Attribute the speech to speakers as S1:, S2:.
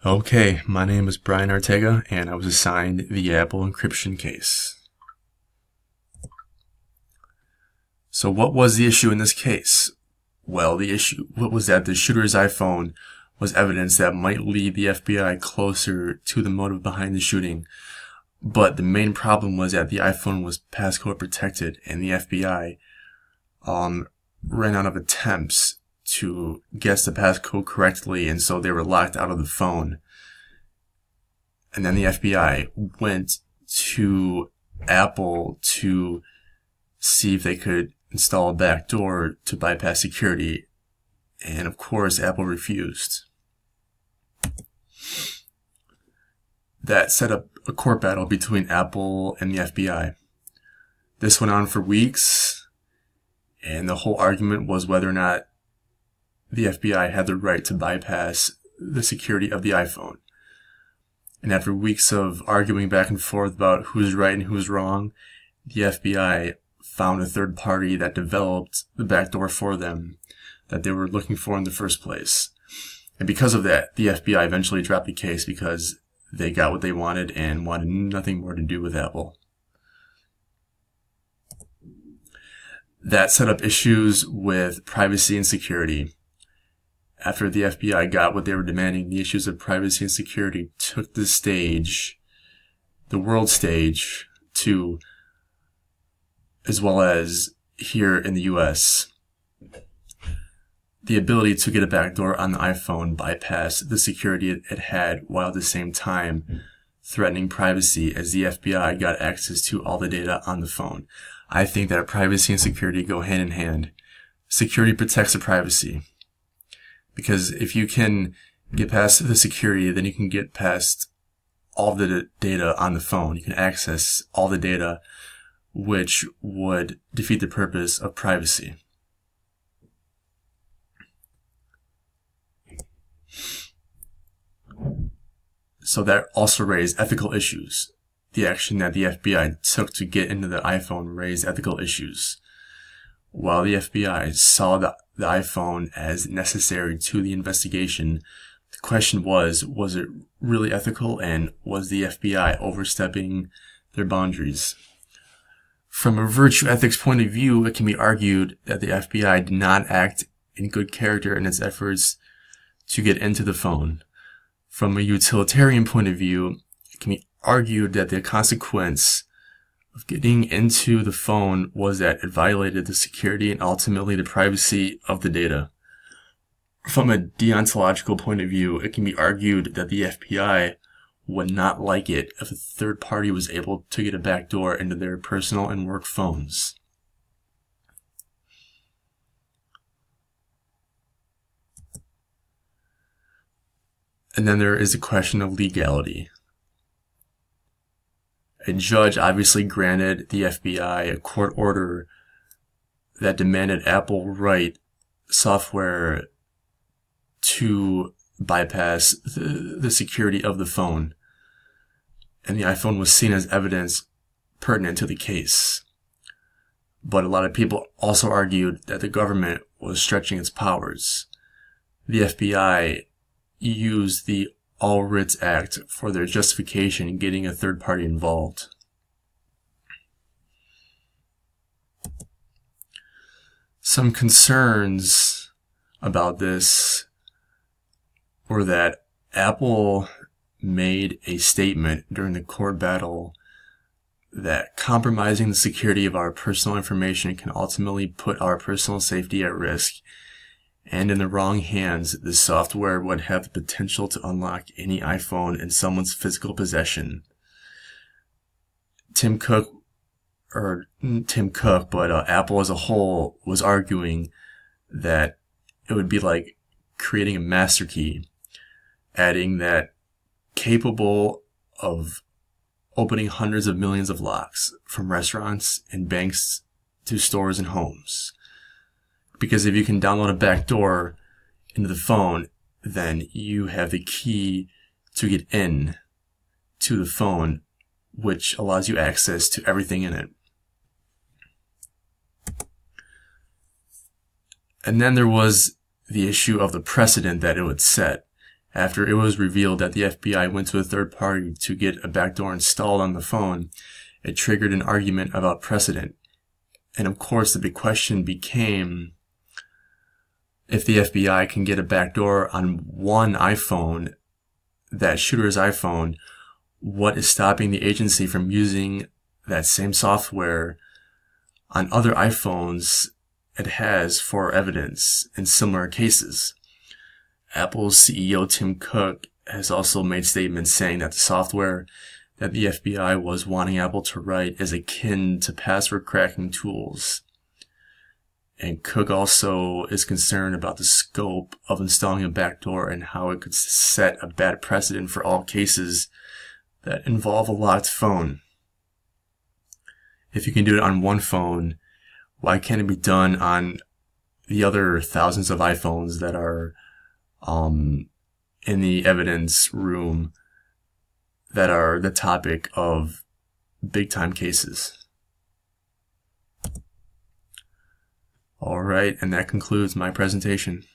S1: Okay, my name is Brian Ortega, and I was assigned the Apple encryption case. So what was the issue in this case? Well, the issue was that the shooter's iPhone was evidence that might lead the FBI closer to the motive behind the shooting. But the main problem was that the iPhone was passcode protected, and the FBI ran out of attempts to guess the passcode correctly, and so they were locked out of the phone. And then the FBI went to Apple to see if they could install a backdoor to bypass security. And of course, Apple refused. That set up a court battle between Apple and the FBI. This went on for weeks, and the whole argument was whether or not the FBI had the right to bypass the security of the iPhone. And after weeks of arguing back and forth about who's right and who's wrong, the FBI found a third party that developed the backdoor for them that they were looking for in the first place. And because of that, the FBI eventually dropped the case because they got what they wanted and wanted nothing more to do with Apple. That set up issues with privacy and security. After the FBI got what they were demanding, the issues of privacy and security took the stage, the world stage, to, as well as here in the US, the ability to get a backdoor on the iPhone bypassed the security it had, while at the same time threatening privacy as the FBI got access to all the data on the phone. I think that privacy and security go hand in hand. Security protects the privacy. Because if you can get past the security, then you can get past all the data on the phone. You can access all the data, which would defeat the purpose of privacy. So that also raised ethical issues. The action that the FBI took to get into the iPhone raised ethical issues. While the FBI saw the iPhone as necessary to the investigation, the question was it really ethical, and was the FBI overstepping their boundaries? From a virtue ethics point of view, it can be argued that the FBI did not act in good character in its efforts to get into the phone. From a utilitarian point of view, it can be argued that the consequence of getting into the phone was that it violated the security and ultimately the privacy of the data. From a deontological point of view, it can be argued that the FBI would not like it if a third party was able to get a backdoor into their personal and work phones. And then there is a question of legality. A judge obviously granted the FBI a court order that demanded Apple write software to bypass the security of the phone. And the iPhone was seen as evidence pertinent to the case. But a lot of people also argued that the government was stretching its powers. The FBI used the All Writs Act for their justification in getting a third party involved. Some concerns about this were that Apple made a statement during the court battle that compromising the security of our personal information can ultimately put our personal safety at risk, and in the wrong hands, the software would have the potential to unlock any iPhone in someone's physical possession. Tim Cook, but Apple as a whole was arguing that it would be like creating a master key, adding that capable of opening hundreds of millions of locks from restaurants and banks to stores and homes. Because if you can download a backdoor into the phone, then you have the key to get in to the phone, which allows you access to everything in it. And then there was the issue of the precedent that it would set. After it was revealed that the FBI went to a third party to get a backdoor installed on the phone, it triggered an argument about precedent. And of course, the big question became, if the FBI can get a backdoor on one iPhone, that shooter's iPhone, what is stopping the agency from using that same software on other iPhones it has for evidence in similar cases? Apple's CEO Tim Cook has also made statements saying that the software that the FBI was wanting Apple to write is akin to password cracking tools. And Cook also is concerned about the scope of installing a backdoor and how it could set a bad precedent for all cases that involve a locked phone. If you can do it on one phone, why can't it be done on the other thousands of iPhones that are in the evidence room that are the topic of big time cases? All right, and that concludes my presentation.